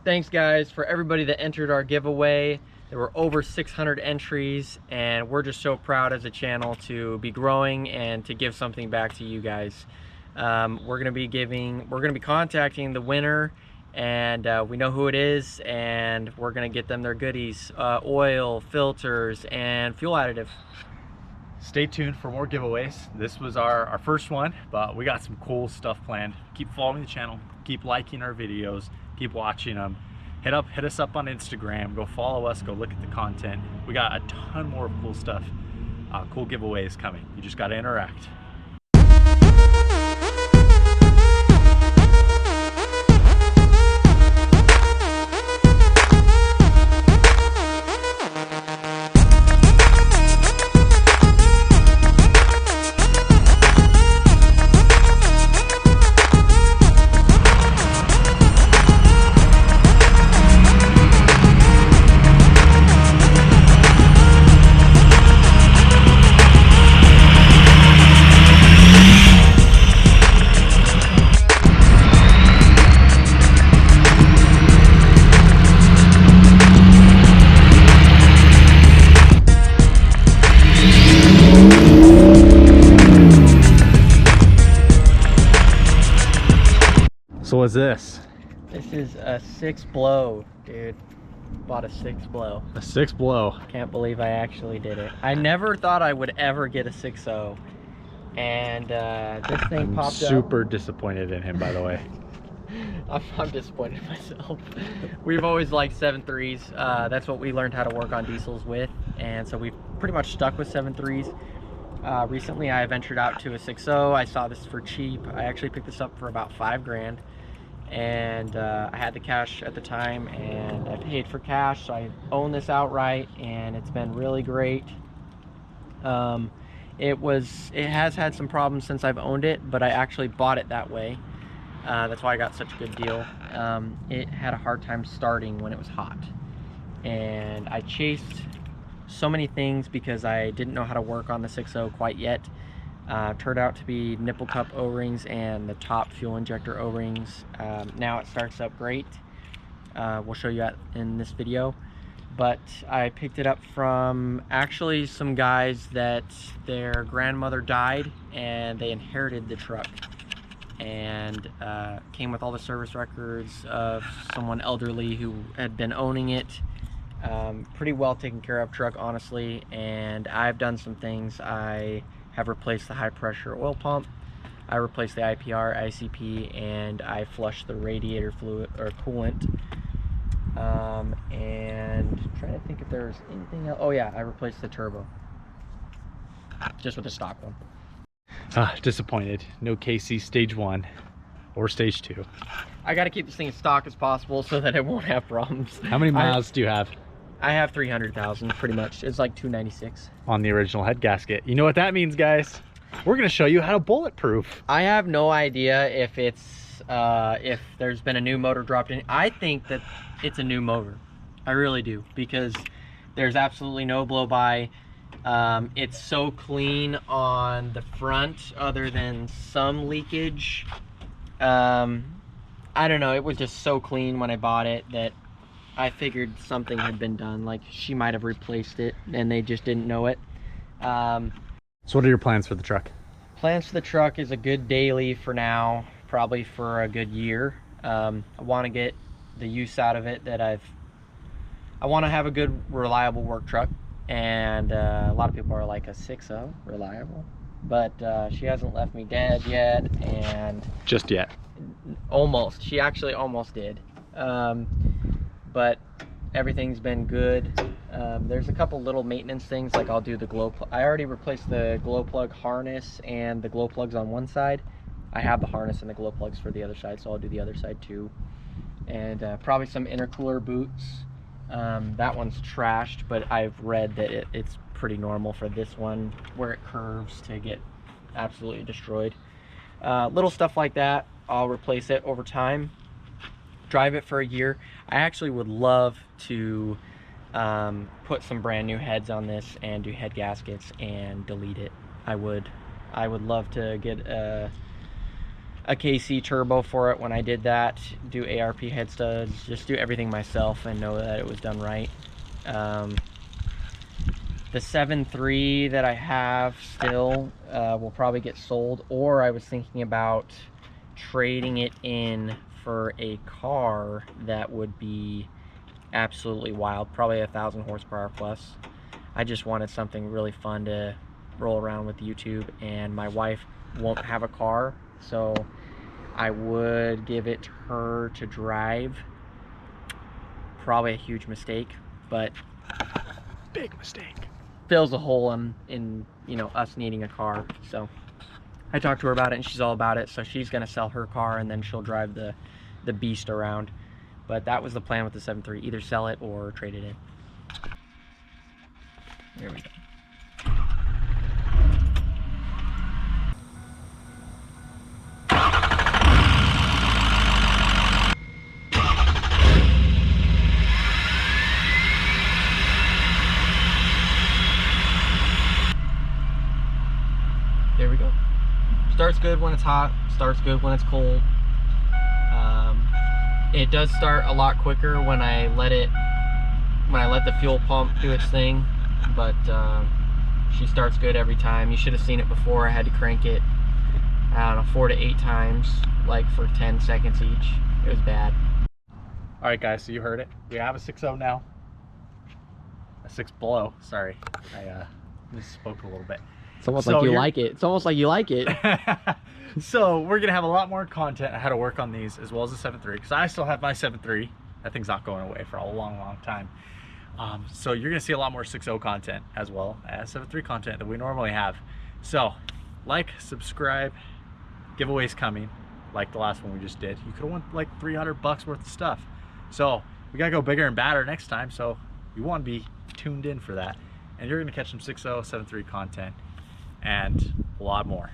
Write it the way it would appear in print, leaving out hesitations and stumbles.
thanks guys for everybody that entered our giveaway. There were over 600 entries, and we're just so proud as a channel to be growing and to give something back to you guys. We're gonna be contacting the winner, and we know who it is, and we're gonna get them their goodies, oil, filters, and fuel additive. Stay tuned for more giveaways. This was our first one, but we got some cool stuff planned. Keep following the channel, keep liking our videos, keep watching them. Hit us up on Instagram, go follow us, go look at the content. We got a ton more cool stuff, cool giveaways coming. You just gotta interact. So what's this? This is a 6 blow, dude. Bought a 6 blow. A 6 blow. Can't believe I actually did it. I never thought I would ever get a 6.0, and this thing popped up. Super disappointed in him, by the way. I'm disappointed in myself. We've always liked 7.3s. That's what we learned how to work on diesels with, and so we've pretty much stuck with 7.3s. Recently I ventured out to a 6.0. I saw this for cheap. I actually picked this up for about 5 grand. And I had the cash at the time, and I paid for cash, so I own this outright, and it's been really great. It has had some problems since I've owned it, but I actually bought it that way. That's why I got such a good deal. It had a hard time starting when it was hot, and I chased so many things because I didn't know how to work on the 6.0 quite yet. Turned out to be nipple cup O-rings and the top fuel injector O-rings. Now it starts up great. We'll show you in this video. But I picked it up from actually some guys that their grandmother died and they inherited the truck. And came with all the service records of someone elderly who had been owning it. Pretty well taken care of truck, honestly. And I've done some things. I have replaced the high pressure oil pump, I replaced the IPR, ICP, and I flushed the radiator fluid or coolant. And trying to think if there's anything else. Oh yeah, I replaced the turbo, just with the stock one. Disappointed. No KC stage 1 or stage 2. I got to keep this thing as stock as possible so that it won't have problems. How many miles do you have? I have 300,000 pretty much. It's like 296 on the original head gasket. You know what that means, guys? We're gonna show you how to bulletproof. I have no idea if it's if there's been a new motor dropped in. I think that it's a new motor. I really do, because there's absolutely no blow by. It's so clean on the front, other than some leakage. I don't know, it was just so clean when I bought it that I figured something had been done, like she might have replaced it and they just didn't know it. So what are your plans for the truck? Plans for the truck is a good daily for now, probably for a good year. I want to get the use out of it that I want to have a good, reliable work truck. And a lot of people are like, a 6.0 reliable? But she hasn't left me dead yet, and just yet. Almost. She actually almost did. But everything's been good. There's a couple little maintenance things, like I'll do the glow plug. I already replaced the glow plug harness and the glow plugs on one side. I have the harness and the glow plugs for the other side, so I'll do the other side too. And probably some intercooler boots. That one's trashed, but I've read that it's pretty normal for this one where it curves to get absolutely destroyed. Little stuff like that, I'll replace it over time. Drive it for a year. I actually would love to put some brand new heads on this and do head gaskets and delete it. I would love to get a KC turbo for it when I did that, do ARP head studs, just do everything myself and know that it was done right. The 7.3 that I have still will probably get sold, or I was thinking about trading it in for a car that would be absolutely wild, probably 1,000 horsepower plus. I just wanted something really fun to roll around with YouTube, and my wife won't have a car, so I would give it to her to drive. Probably a huge mistake, but Big mistake. fills a hole in you know, us needing a car. So I talked to her about it and she's all about it, so she's gonna sell her car and then she'll drive the beast around. But that was the plan with the 7.3, either sell it or trade it in. There we go. There we go. Starts good when it's hot, starts good when it's cold. It does start a lot quicker when I let the fuel pump do its thing, but she starts good every time. You should have seen it before. I had to crank it, I don't know, 4 to 8 times, like for 10 seconds each. It was bad. All right, guys, so you heard it. We have a 6.0 now. A 6 below, sorry. I misspoke a little bit. It's almost like you like it. It's almost like you like it. So we're gonna have a lot more content on how to work on these, as well as the 7.3, because I still have my 7.3. That thing's not going away for a long time. So you're gonna see a lot more 6.0 content as well as 7.3 content that we normally have. So like, subscribe, giveaways coming like the last one we just did. You could have won like $300 worth of stuff. So we gotta go bigger and badder next time, so you want to be tuned in for that, and you're gonna catch some 6.0, 7.3 content and a lot more.